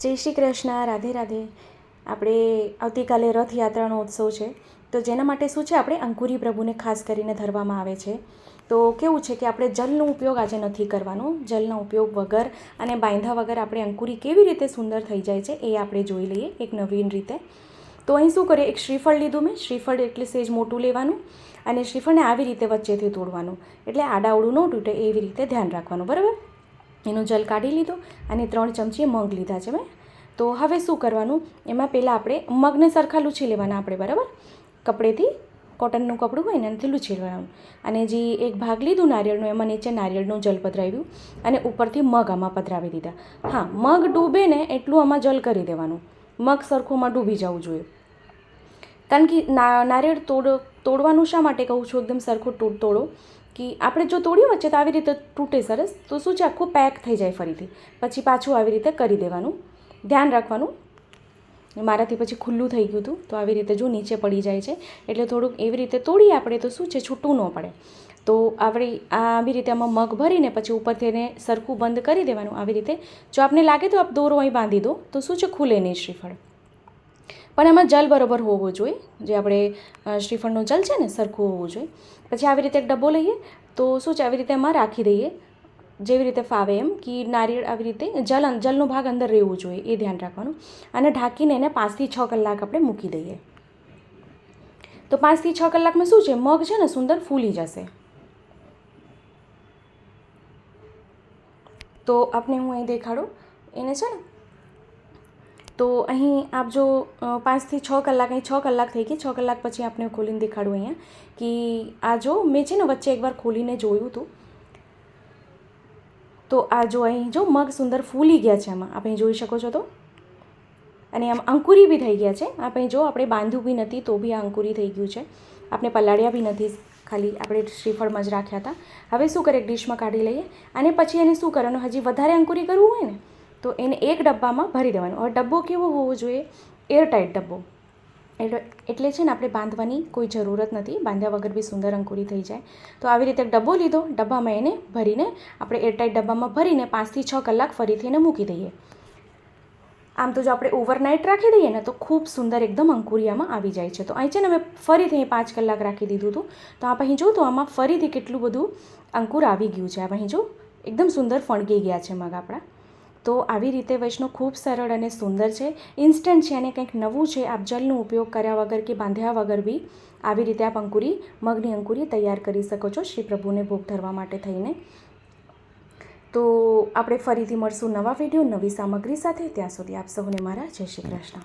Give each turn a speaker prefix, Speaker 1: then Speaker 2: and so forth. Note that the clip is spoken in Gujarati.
Speaker 1: જય શ્રી કૃષ્ણ, રાધે રાધે. આપણે આવતીકાલે રથયાત્રાનો ઉત્સવ છે, તો જેના માટે શું છે, આપણે અંકુરી પ્રભુને ખાસ કરીને ધરવામાં આવે છે. તો કેવું છે કે આપણે જલનો ઉપયોગ આજે નથી કરવાનો. જલનો ઉપયોગ વગર અને બાંધ્યા વગર આપણે અંકુરી કેવી રીતે સુંદર થઈ જાય છે એ આપણે જોઈ લઈએ એક નવીન રીતે. તો અહીં શું કરીએ, એક શ્રીફળ લીધું મેં. શ્રીફળ એટલે સેજ મોટું લેવાનું અને શ્રીફળને આવી રીતે વચ્ચેથી તોડવાનું, એટલે આડાવડું ન તૂટે એવી રીતે ધ્યાન રાખવાનું, બરાબર. એનું જલ કાઢી લીધું અને 3 ચમચી મગ લીધા છે મેં. તો હવે શું કરવાનું, એમાં પહેલાં આપણે મગને સરખા લૂછી લેવાના આપણે, બરાબર. કપડેથી, કોટનનું કપડું હોય ને એનાથી લૂછી લેવાનું. અને જે એક ભાગ લીધું નારિયેળનું, એમાં નીચે નારિયેળનું જલ પધરાવ્યું અને ઉપરથી મગ આમાં પધરાવી દીધા. હા, મગ ડૂબે ને એટલું આમાં જલ કરી દેવાનું. મગ સરખુંમાં ડૂબી જવું જોઈએ. કારણ કે નારિયેળ તોડવાનું શા માટે કહું છું, એકદમ સરખું તોડો કે આપણે જો તોડ્યું વચ્ચે તો આવી રીતે તૂટે સરસ, તો શું છે, આખું પેક થઈ જાય ફરીથી. પછી પાછું આવી રીતે કરી દેવાનું, ધ્યાન રાખવાનું. મારાથી પછી ખુલ્લું થઈ ગયું હતું, તો આવી રીતે જો નીચે પડી જાય છે, એટલે થોડુંક એવી રીતે તોડીએ આપણે તો શું છે, છૂટું ન પડે. તો આવી રીતે આમાં મગ ભરીને પછી ઉપરથી એને સરખું બંધ કરી દેવાનું આવી રીતે. જો આપને લાગે તો આપ દોરો અહીં બાંધી દો, તો શું છે, ખુલે નહીં શ્રીફળ. પણ એમાં જલ બરાબર હોવો જોઈએ, જે આપણે શ્રીફળનું જલ છે ને સરખું હોવું જોઈએ. પછી આવી રીતે એક ડબ્બો લઈએ, તો શું છે, આવી રીતે એમાં રાખી દઈએ જેવી રીતે ફાવે એમ, કે નારિયેળ આવી રીતે જલનો ભાગ અંદર રહેવું જોઈએ, એ ધ્યાન રાખવાનું. અને ઢાંકીને એને 5 થી 6 કલાક આપણે મૂકી દઈએ. તો 5 થી 6 કલાકમાં શું છે, મગ છે ને સુંદર ફૂલી જશે. તો આપને હું અહીં દેખાડું એને છે ને, તો અહીં આપ જો 5 થી 6 કલાક, અહીં 6 કલાક થઈ ગઈ. 6 કલાક પછી આપણે ખોલીને દેખાડું અહીંયા, કે આ જો મેં છે ને વચ્ચે એકવાર ખોલીને જોયું હતું. તો આ જો અહીં જો મગ સુંદર ફૂલી ગયા છે, આમાં આપણે જોઈ શકો છો. તો અને આમ અંકુરી બી થઈ ગયા છે. આપણે જો આપણે બાંધ્યું બી નથી તો બી આ અંકુરી થઈ ગયું છે. આપણે પલાળ્યા બી નથી, ખાલી આપણે શ્રીફળમાં જ રાખ્યા હતા. હવે શું કરીએ, એક ડિશમાં કાઢી લઈએ અને પછી એને શું કરવાનું, હજી વધારે અંકુરી કરવું હોય ને તો એને એક ડબ્બામાં ભરી દેવાનું. હવે ડબ્બો કેવો હોવો જોઈએ, એરટાઈટ ડબ્બો. એટલે છે ને આપણે બાંધવાની કોઈ જરૂરત નથી, બાંધ્યા વગર બી સુંદર અંકુરી થઈ જાય. તો આવી રીતે એક ડબ્બો લીધો, ડબ્બામાં એને ભરીને આપણે એરટાઈટ ડબ્બામાં ભરીને 5 થી 6 કલાક ફરીથી એને મૂકી દઈએ. આમ તો જો આપણે ઓવરનાઇટ રાખી દઈએ ને તો ખૂબ સુંદર એકદમ અંકુરિયામાં આવી જાય છે. તો અહીં છે ને મેં ફરીથી 5 કલાક રાખી દીધું હતું. તો આપ અહીં જો, તો આમાં ફરીથી કેટલું બધું અંકુર આવી ગયું છે. આપ અહીં જો, એકદમ સુંદર ફણગી ગયા છે મગ આપણા. તો આવી રીતે વૈષ્ણવ ખૂબ સરળ અને સુંદર છે, ઇન્સ્ટન્ટ છે અને કંઈક નવું છે. આપ જલનો ઉપયોગ કર્યા વગર કે બાંધ્યા વગર બી આવી રીતે આપ મગની અંકુરી તૈયાર કરી શકો છો શ્રી પ્રભુને ભોગ ધરવા માટે થઈને. તો આપણે ફરીથી મળશું નવા વિડીયો નવી સામગ્રી સાથે. ત્યાં સુધી આપ સૌને મારા જય શ્રી કૃષ્ણ.